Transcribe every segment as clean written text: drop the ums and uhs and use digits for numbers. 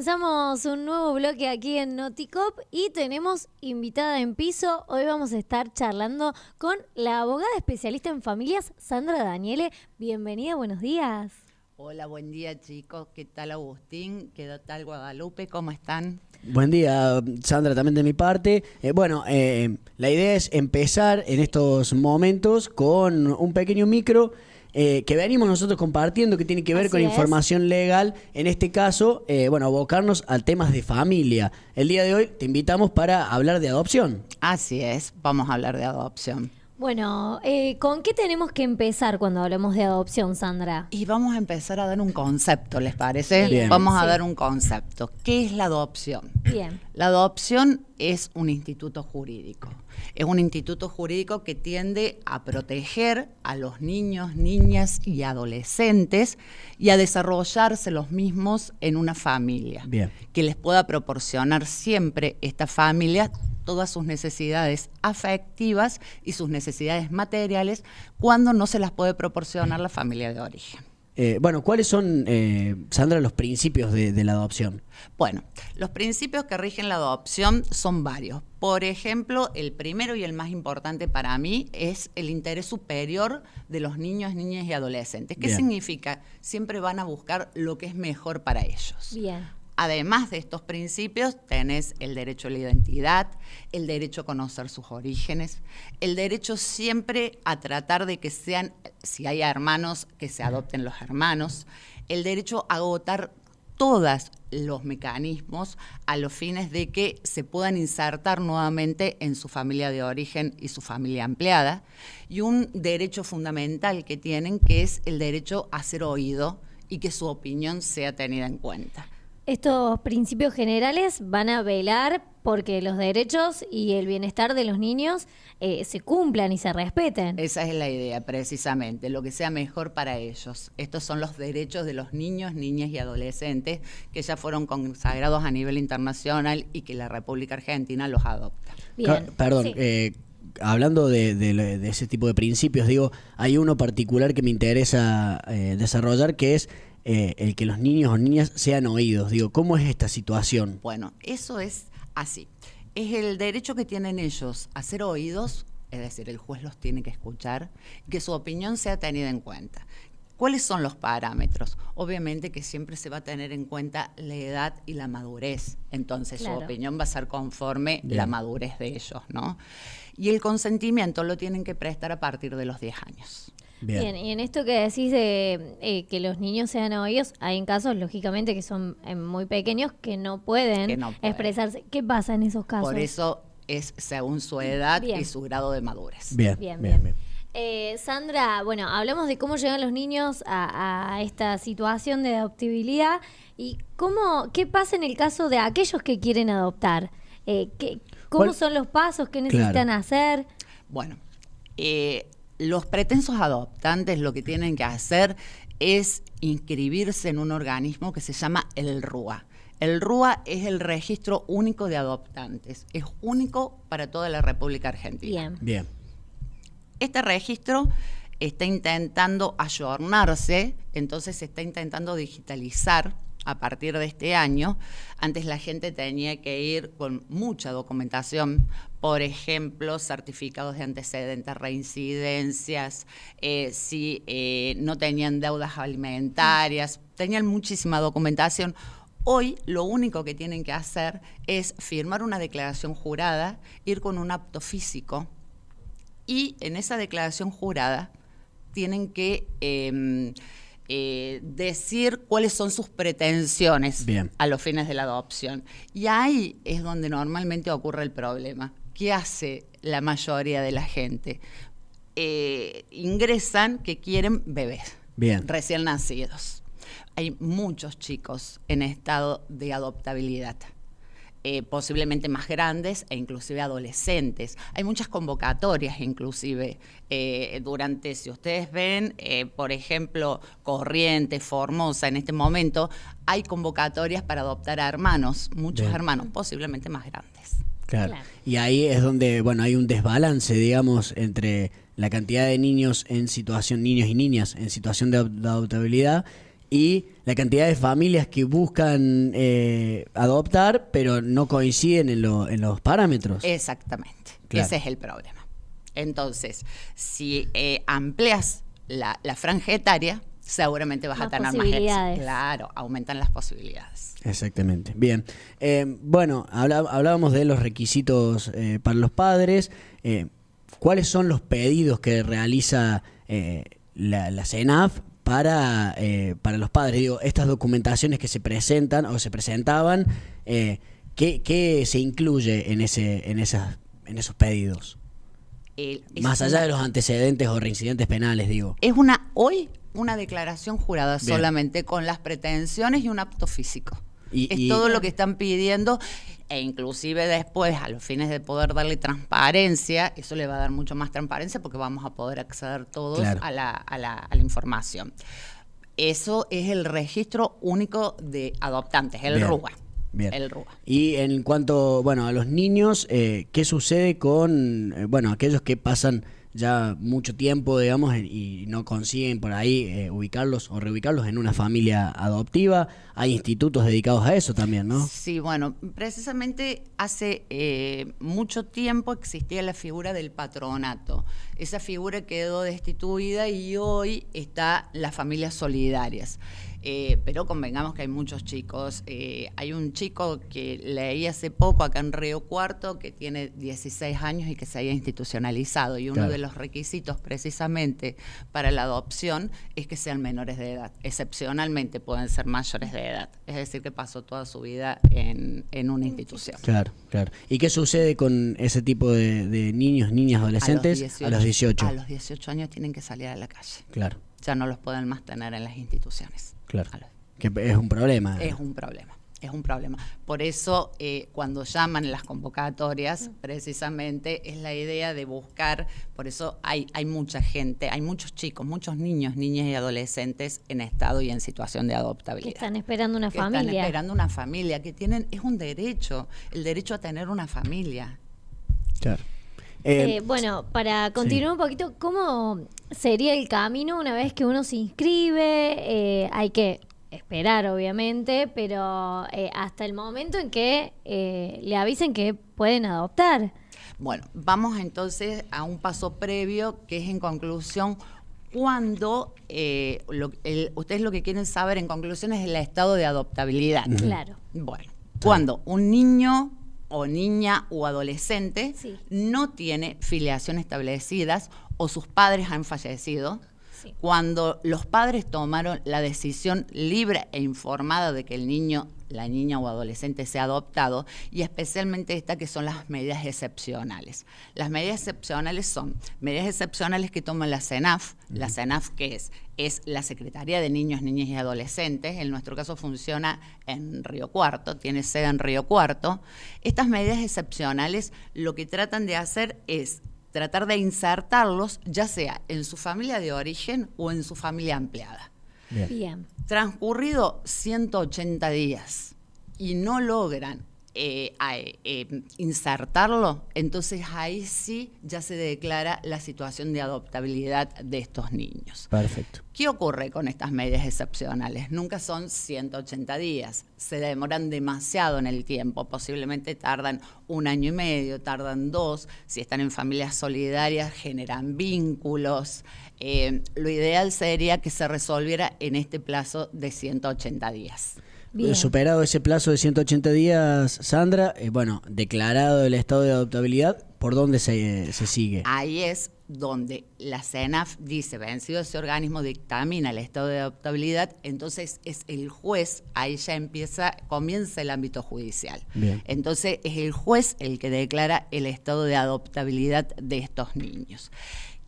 Comenzamos un nuevo bloque aquí en Noticop y tenemos invitada en piso. Hoy vamos a estar charlando con la abogada especialista en familias, Sandra Daniele. Bienvenida, buenos días. Hola, buen día chicos. ¿Qué tal Agustín? ¿Qué tal Guadalupe? ¿Cómo están? Buen día, Sandra, también de mi parte. La idea es empezar en estos momentos con un pequeño micro que venimos nosotros compartiendo, que tiene que ver con información legal. En este caso, abocarnos a temas de familia. El día de hoy te invitamos para hablar de adopción. Así es, vamos a hablar de adopción. Bueno, ¿con qué tenemos que empezar cuando hablamos de adopción, Sandra? Y vamos a empezar a dar un concepto, ¿les parece? Bien, vamos a sí. dar un concepto. ¿Qué es la adopción? Bien. La adopción es un instituto jurídico. Es un instituto jurídico que tiende a proteger a los niños, niñas y adolescentes y a desarrollarse los mismos en una familia. Bien. Que les pueda proporcionar siempre esta familia todas sus necesidades afectivas y sus necesidades materiales cuando no se las puede proporcionar la familia de origen. ¿Cuáles son, Sandra, los principios de la adopción? Bueno, los principios que rigen la adopción son varios. Por ejemplo, el primero y el más importante para mí es el interés superior de los niños, niñas y adolescentes. ¿Qué significa? Siempre van a buscar lo que es mejor para ellos. Bien. Además de estos principios, tenés el derecho a la identidad, el derecho a conocer sus orígenes, el derecho siempre a tratar de que sean, si hay hermanos, que se adopten los hermanos, el derecho a agotar todos los mecanismos a los fines de que se puedan insertar nuevamente en su familia de origen y su familia ampliada, y un derecho fundamental que tienen, que es el derecho a ser oído y que su opinión sea tenida en cuenta. Estos principios generales van a velar porque los derechos y el bienestar de los niños se cumplan y se respeten. Esa es la idea, precisamente, lo que sea mejor para ellos. Estos son los derechos de los niños, niñas y adolescentes que ya fueron consagrados a nivel internacional y que la República Argentina los adopta. Bien. Perdón, Sí. Hablando de ese tipo de principios, digo, hay uno particular que me interesa desarrollar, que es el que los niños o niñas sean oídos. Digo, ¿cómo es esta situación? Bueno, eso es así. Es el derecho que tienen ellos a ser oídos, es decir, el juez los tiene que escuchar, y que su opinión sea tenida en cuenta. ¿Cuáles son los parámetros? Obviamente que siempre se va a tener en cuenta la edad y la madurez. Entonces, claro, su opinión va a ser conforme la madurez de ellos, ¿no? Y el consentimiento lo tienen que prestar a partir de los 10 años. Bien, y en esto que decís de que los niños sean oídos, hay casos, lógicamente, que son muy pequeños que no pueden expresarse. ¿Qué pasa en esos casos? Por eso es según su edad y su grado de madurez. Bien. Sandra, bueno, hablamos de cómo llegan los niños a esta situación de adoptabilidad y qué pasa en el caso de aquellos que quieren adoptar. ¿Cómo son los pasos? ¿Qué necesitan hacer? Bueno, los pretensos adoptantes lo que tienen que hacer es inscribirse en un organismo que se llama el RUA. El RUA es el Registro Único de Adoptantes. Es único para toda la República Argentina. Bien. Este registro está intentando ayornarse, entonces se está intentando digitalizar a partir de este año. Antes la gente tenía que ir con mucha documentación, por ejemplo, certificados de antecedentes, reincidencias, si no tenían deudas alimentarias, tenían muchísima documentación. Hoy lo único que tienen que hacer es firmar una declaración jurada, ir con un acto físico y en esa declaración jurada tienen que decir cuáles son sus pretensiones a los fines de la adopción. Y ahí es donde normalmente ocurre el problema. ¿Qué hace la mayoría de la gente? Ingresan que quieren bebés recién nacidos. Hay muchos chicos en estado de adoptabilidad. Posiblemente más grandes e inclusive adolescentes. Hay muchas convocatorias inclusive durante, si ustedes ven, por ejemplo, Corrientes, Formosa, en este momento, hay convocatorias para adoptar a hermanos, muchos hermanos, posiblemente más grandes. Claro. Y ahí es donde, hay un desbalance, digamos, entre la cantidad de niños y niñas en situación de adoptabilidad y la cantidad de familias que buscan adoptar, pero no coinciden en los parámetros. Exactamente, Claro. ese es el problema. Entonces, si amplias la franja etaria, seguramente vas a Más tener más posibilidades. éxito. Claro, aumentan las posibilidades. Exactamente. Bien. Bueno, hablábamos de los requisitos para los padres. ¿Cuáles son los pedidos que realiza la CENAF para los padres? Digo, estas documentaciones que se presentan o se presentaban, ¿qué se incluye en esos pedidos? Más allá de los antecedentes o reincidentes penales, digo. Es hoy una declaración jurada Bien. solamente con las pretensiones y un apto físico. Es Y- todo lo que están pidiendo, e inclusive después, a los fines de poder darle transparencia, eso le va a dar mucho más transparencia porque vamos a poder acceder todos Claro. a la información. Eso es el registro único de adoptantes, el Bien. RUA. Bien. El RUA. Y en cuanto, bueno, a los niños, ¿qué sucede con, aquellos que pasan ya mucho tiempo, digamos, y no consiguen por ahí ubicarlos o reubicarlos en una familia adoptiva? Hay institutos dedicados a eso también, ¿no? Sí, bueno, precisamente hace mucho tiempo existía la figura del patronato. Esa figura quedó destituida y hoy está las familias solidarias. Pero convengamos que hay muchos chicos. Hay un chico que leí hace poco acá en Río Cuarto que tiene 16 años y que se haya institucionalizado. Y uno Claro. de los requisitos precisamente para la adopción es que sean menores de edad. Excepcionalmente pueden ser mayores de edad. Es decir, que pasó toda su vida en una institución. Claro, claro. ¿Y qué sucede con ese tipo de niños, niñas, adolescentes a los 18? A los 18 años tienen que salir a la calle. Claro, Ya no los pueden más tener en las instituciones. claro. A los- Que es un problema. Es un problema. Es un problema. Por eso, cuando llaman las convocatorias, precisamente es la idea de buscar, por eso hay mucha gente, hay muchos chicos, muchos niños, niñas y adolescentes en estado y en situación de Que adoptabilidad. están esperando una Que están familia. esperando una familia, que tienen, es un derecho, el derecho a tener una familia. Claro. Bueno, para continuar un poquito, ¿cómo sería el camino una vez que uno se inscribe? Hay que esperar, obviamente, pero hasta el momento en que le avisen que pueden adoptar. Bueno, vamos entonces a un paso previo, que es en conclusión, cuando ustedes lo que quieren saber en conclusión es el estado de adoptabilidad. Claro. Bueno, cuando un niño o niña o adolescente Sí. no tiene filiación establecidas o sus padres han fallecido, Sí. cuando los padres tomaron la decisión libre e informada de que el niño, la niña o adolescente sea adoptado, y especialmente esta que son las medidas excepcionales. Las medidas excepcionales son medidas excepcionales que toma la CENAF. La CENAF, ¿qué es? Es la Secretaría de Niños, Niñas y Adolescentes. En nuestro caso funciona en Río Cuarto, tiene sede en Río Cuarto. Estas medidas excepcionales lo que tratan de hacer es tratar de insertarlos, ya sea en su familia de origen o en su familia ampliada. Bien. Bien. Transcurrido 180 días y no logran insertarlo, entonces ahí sí ya se declara la situación de adoptabilidad de estos niños. Perfecto. ¿Qué ocurre con estas medidas excepcionales? Nunca son 180 días, se demoran demasiado en el tiempo, posiblemente tardan 1 año y medio, tardan 2, si están en familias solidarias generan vínculos. Lo ideal sería que se resolviera en este plazo de 180 días. Bien. Superado ese plazo de 180 días, Sandra, bueno, declarado el estado de adoptabilidad, ¿por dónde se sigue? Ahí es donde la CENAF dice, vencido ese organismo, dictamina el estado de adoptabilidad, entonces es el juez, ahí ya comienza el ámbito judicial. Bien. Entonces es el juez el que declara el estado de adoptabilidad de estos niños.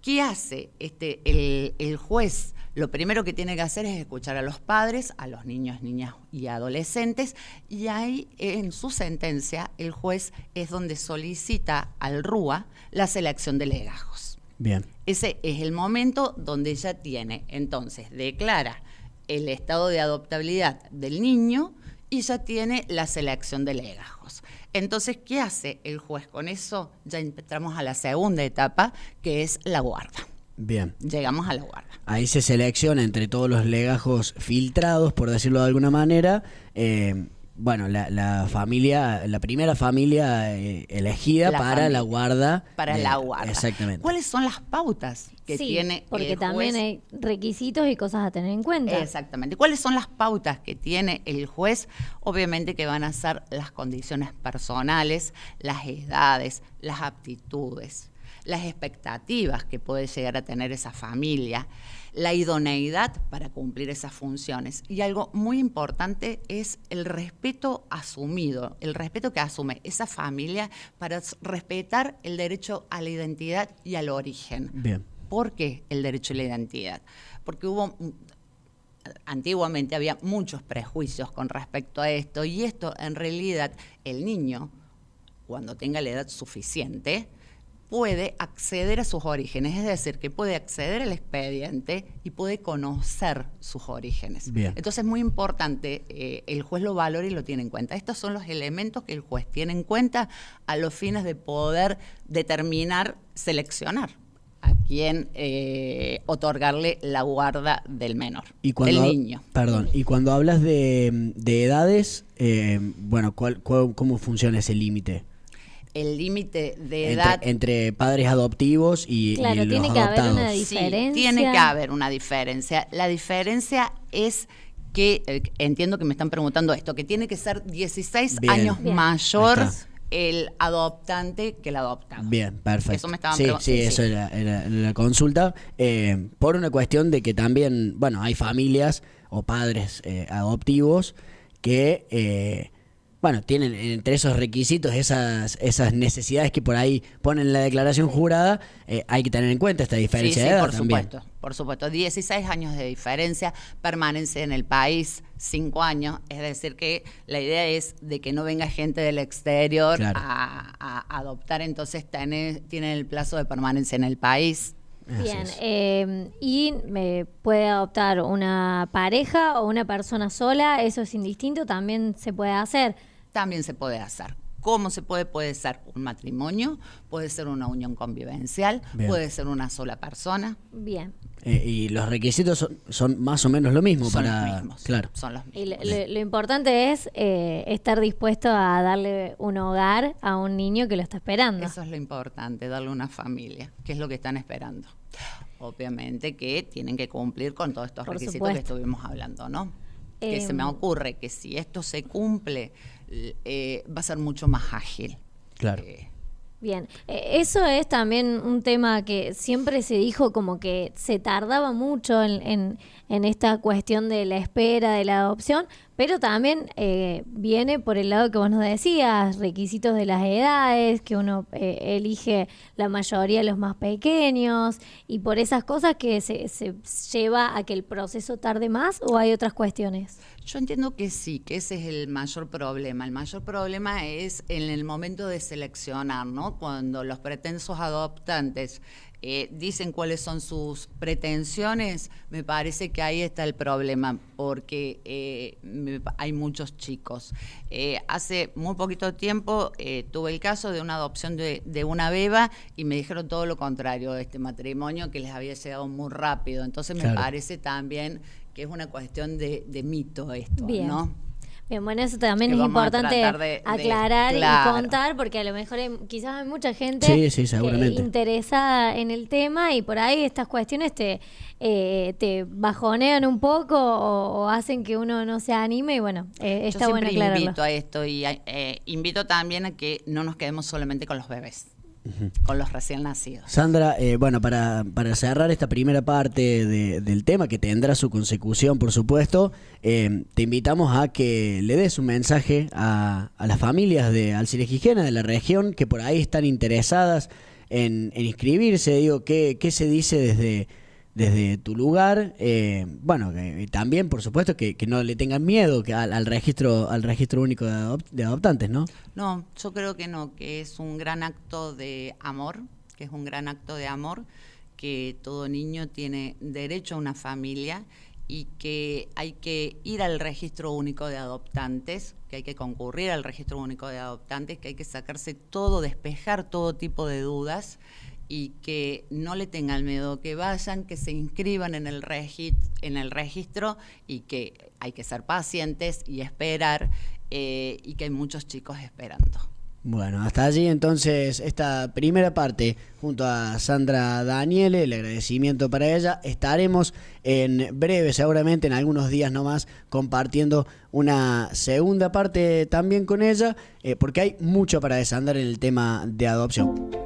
¿Qué hace el juez? Lo primero que tiene que hacer es escuchar a los padres, a los niños, niñas y adolescentes, y ahí en su sentencia el juez es donde solicita al RUA la selección de legajos. Bien. Ese es el momento donde ya tiene, entonces, declara el estado de adoptabilidad del niño y ya tiene la selección de legajos. Entonces, ¿qué hace el juez con eso? Ya entramos a la segunda etapa, que es la guarda. Bien. Llegamos a la guarda. Ahí se selecciona entre todos los legajos filtrados, por decirlo de alguna manera, bueno, la familia, la primera familia elegida La para familia. la guarda. Para la guarda. Exactamente. ¿Cuáles son las pautas que Sí, tiene porque el también juez? hay requisitos y cosas a tener en cuenta. Exactamente. ¿Cuáles son las pautas que tiene el juez? Obviamente que van a ser las condiciones personales, las edades, las aptitudes, las expectativas que puede llegar a tener esa familia, la idoneidad para cumplir esas funciones. Y algo muy importante es el respeto asumido, el respeto que asume esa familia para respetar el derecho a la identidad y al origen. Bien. ¿Por qué el derecho a la identidad? Porque antiguamente había muchos prejuicios con respecto a esto, y esto en realidad el niño, cuando tenga la edad suficiente, puede acceder a sus orígenes, es decir, que puede acceder al expediente y puede conocer sus orígenes. Bien. Entonces es muy importante, el juez lo valora y lo tiene en cuenta. Estos son los elementos que el juez tiene en cuenta a los fines de poder determinar, seleccionar a quién otorgarle la guarda del menor, del niño. Perdón, y cuando hablas de edades, bueno, ¿cómo funciona ese límite? El límite de edad entre padres adoptivos y Claro, los tiene que haber adoptados. una Sí, diferencia. tiene que haber una diferencia. La diferencia es que, entiendo que me están preguntando esto, que tiene que ser 16 Bien. años Bien. mayor Ahí está. el adoptante que el adoptado. Bien, perfecto. Eso me estaban sí, preguntando. sí, eso era la consulta. Por una cuestión de que también, bueno, hay familias o padres adoptivos que, bueno, tienen entre esos requisitos, esas necesidades que por ahí ponen en la declaración jurada, hay que tener en cuenta esta diferencia Sí, de edad por también. supuesto, por supuesto. 16 años de diferencia, permanencia en el país, 5 años, es decir que la idea es de que no venga gente del exterior Claro. a adoptar, entonces tienen el plazo de permanencia en el país. Así Bien, es. y puede adoptar una pareja o una persona sola, eso es indistinto, también se puede hacer. También se puede hacer. ¿Cómo se puede? Puede ser un matrimonio, puede ser una unión convivencial, Bien. puede ser una sola persona. Bien. Y los requisitos son más o menos lo mismo Son para... los mismos. Claro. Son los Y mismos. lo importante es estar dispuesto a darle un hogar a un niño que lo está esperando. Eso es lo importante, darle una familia, que es lo que están esperando. Obviamente que tienen que cumplir con todos estos Por requisitos supuesto. que estuvimos hablando, ¿no? Que se me ocurre que si esto se cumple, va a ser mucho más ágil. Claro. Bien, eso es también un tema que siempre se dijo como que se tardaba mucho en esta cuestión de la espera, de la adopción, pero también viene por el lado que vos nos decías, requisitos de las edades, que uno elige la mayoría de los más pequeños, y por esas cosas que se lleva a que el proceso tarde más, ¿o hay otras cuestiones? Yo entiendo que sí, que ese es el mayor problema. El mayor problema es en el momento de seleccionar, ¿no? Cuando los pretensos adoptantes dicen cuáles son sus pretensiones, me parece que ahí está el problema, porque hay muchos chicos. Hace muy poquito tiempo tuve el caso de una adopción de una beba y me dijeron todo lo contrario de este matrimonio, que les había llegado muy rápido. Entonces me Claro. parece también que es una cuestión de mito esto, Bien. ¿no? Bien, bueno, eso también Que es vamos a importante tratar de aclarar claro. y contar, porque a lo mejor quizás hay mucha gente Sí, sí, seguramente. interesada en el tema, y por ahí estas cuestiones te bajonean un poco o hacen que uno no se anime, y bueno, está Yo bueno siempre aclararlo. invito a esto y invito también a que no nos quedemos solamente con los bebés, con los recién nacidos. Sandra, bueno, para cerrar esta primera parte del tema, que tendrá su consecución, por supuesto, te invitamos a que le des un mensaje a las familias de Alcides Gijena, de la región, que por ahí están interesadas en inscribirse. Digo, ¿qué se dice desde tu lugar? Bueno, también, por supuesto, que no le tengan miedo al registro único de adoptantes, ¿no? No, yo creo que no, que es un gran acto de amor, que todo niño tiene derecho a una familia y que hay que ir al registro único de adoptantes, que hay que concurrir al registro único de adoptantes, que hay que sacarse todo, despejar todo tipo de dudas y que no le tengan miedo, que vayan, que se inscriban en el registro y que hay que ser pacientes y esperar y que hay muchos chicos esperando. Bueno, hasta allí entonces esta primera parte junto a Sandra Daniele, el agradecimiento para ella. Estaremos en breve, seguramente en algunos días nomás, compartiendo una segunda parte también con ella, porque hay mucho para desandar en el tema de adopción.